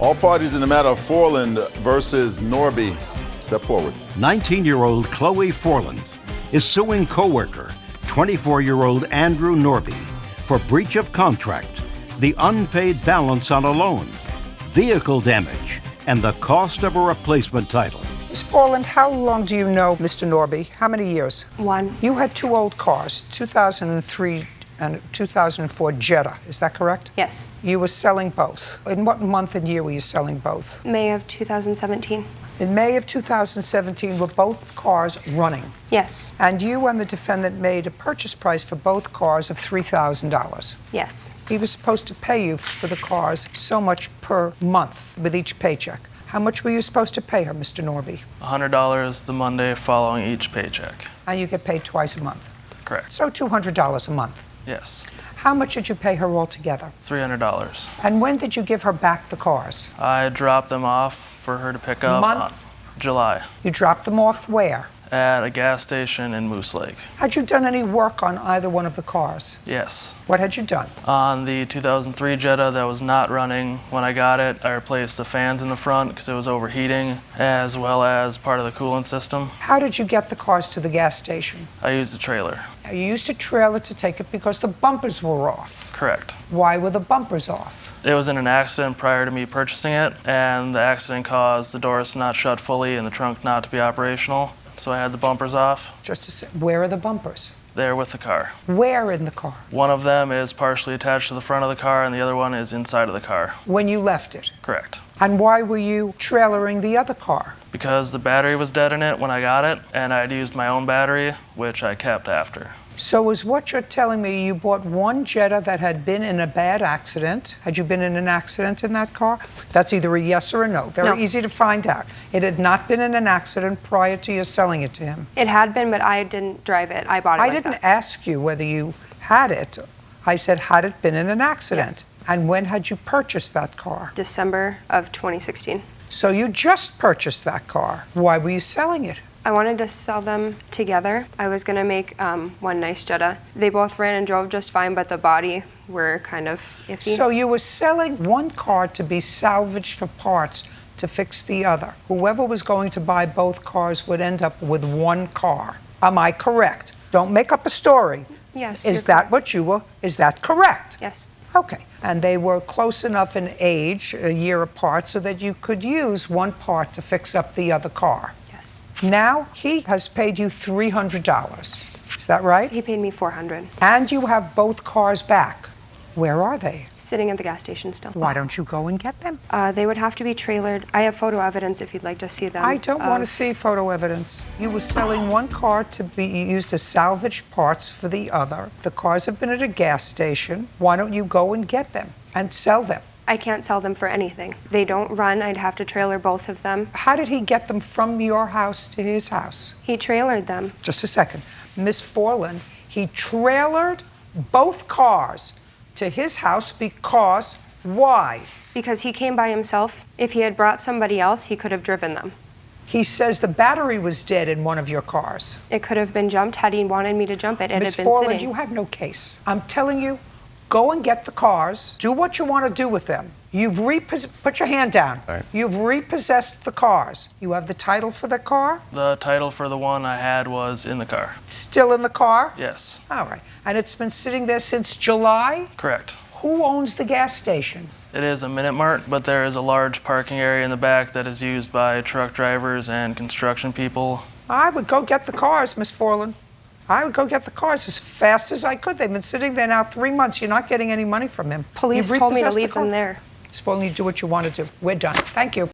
All parties in the matter of Forland versus Norby. Step forward. 19-year-old Cloe Forland is suing Coworker, 24-year-old Andrew Norby, for breach of contract, the unpaid balance on a loan, vehicle damage, and the cost of a replacement title. Ms. Forland, how long do you know Mr. Norby? How many years? 1. You had 2 old cars, 2003 and 2004 Jetta, is that correct? Yes. You were selling both. In what month and year were you selling both? May of 2017. In May of 2017, were both cars running? Yes. And you and the defendant made a purchase price for both cars of $3,000. Yes. He was supposed to pay you for the cars so much per month with each paycheck. How much were you supposed to pay her, Mr. Norby? $100 the Monday following each paycheck. And you get paid twice a month? Correct. So $200 a month? Yes. How much did you pay her altogether? $300. And when did you give her back the cars? I dropped them off for her to pick up Month? July You dropped them off where? at a gas station in Moose Lake. Had you done any work on either one of the cars? Yes. What had you done? On the 2003 Jetta that was not running when I got it, I replaced the fans in the front because it was overheating, as well as part of the coolant system. How did you get the cars to the gas station? I used a trailer. You used a trailer to take it because the bumpers were off. Correct. Why were the bumpers off? It was in an accident prior to me purchasing it, and the accident caused the doors to not shut fully and the trunk not to be operational. So I had the bumpers off. Just to say, where are the bumpers? There with the car. Where in the car? One of them is partially attached to the front of the car, and the other one is inside of the car. When you left it? Correct. And why were you trailering the other car? Because the battery was dead in it when I got it, and I'd used my own battery, which I kept after. So is what you're telling me you bought one Jetta that had been in a bad accident? Had you been in an accident in that car? That's either a yes or a no. Very easy to find out. It had not been in an accident prior to you selling it to him. It had been, but I didn't drive it. I bought it I like didn't that. ask you whether you had it. I said, had it been in an accident? Yes. And when had you purchased that car? December of 2016. So you just purchased that car. Why were you selling it? I wanted to sell them together. I was going to make one nice Jetta. They both ran and drove just fine, but the body were kind of iffy. So you were selling one car to be salvaged for parts to fix the other. Whoever was going to buy both cars would end up with one car. Am I correct? Don't make up a story. Yes. Is you're that what you were? Is that correct? Yes. Okay. And they were close enough in age, a year apart, so that you could use one part to fix up the other car. Yes. Now he has paid you $300. Is that right? He paid me $400. And you have both cars back. Where are they? Sitting at the gas station still. Why don't you go and get them? They would have to be trailered. I have photo evidence if you'd like to see them. I don't want to see photo evidence. You were selling one car to be used as salvage parts for the other. The cars have been at a gas station. Why don't you go and get them and sell them? I can't sell them for anything. They don't run. I'd have to trailer both of them. How did he get them from your house to his house? He trailered them. Just a second. Miss Forland, he trailered both cars to his house because why? Because he came by himself. If he had brought somebody else, he could have driven them. He says the battery was dead in one of your cars. It could have been jumped had he wanted me to jump it. It Miss had been Forland, sitting. you have no case. I'm telling you, go and get the cars. Do what you want to do with them. You've put your hand down. All right. You've repossessed the cars. You have the title for the car? The title for the one I had was in the car. Still in the car? Yes. All right. And it's been sitting there since July? Correct. Who owns the gas station? It is a Minute Mart, but there is a large parking area in the back that is used by truck drivers and construction people. I would go get the cars, Miss Forland. I would go get the cars as fast as I could. They've been sitting there now 3 months. You're not getting any money from him. Police You've told me to repossessed the leave them car. there. Miss Forland, you do what you want to do. We're done. Thank you.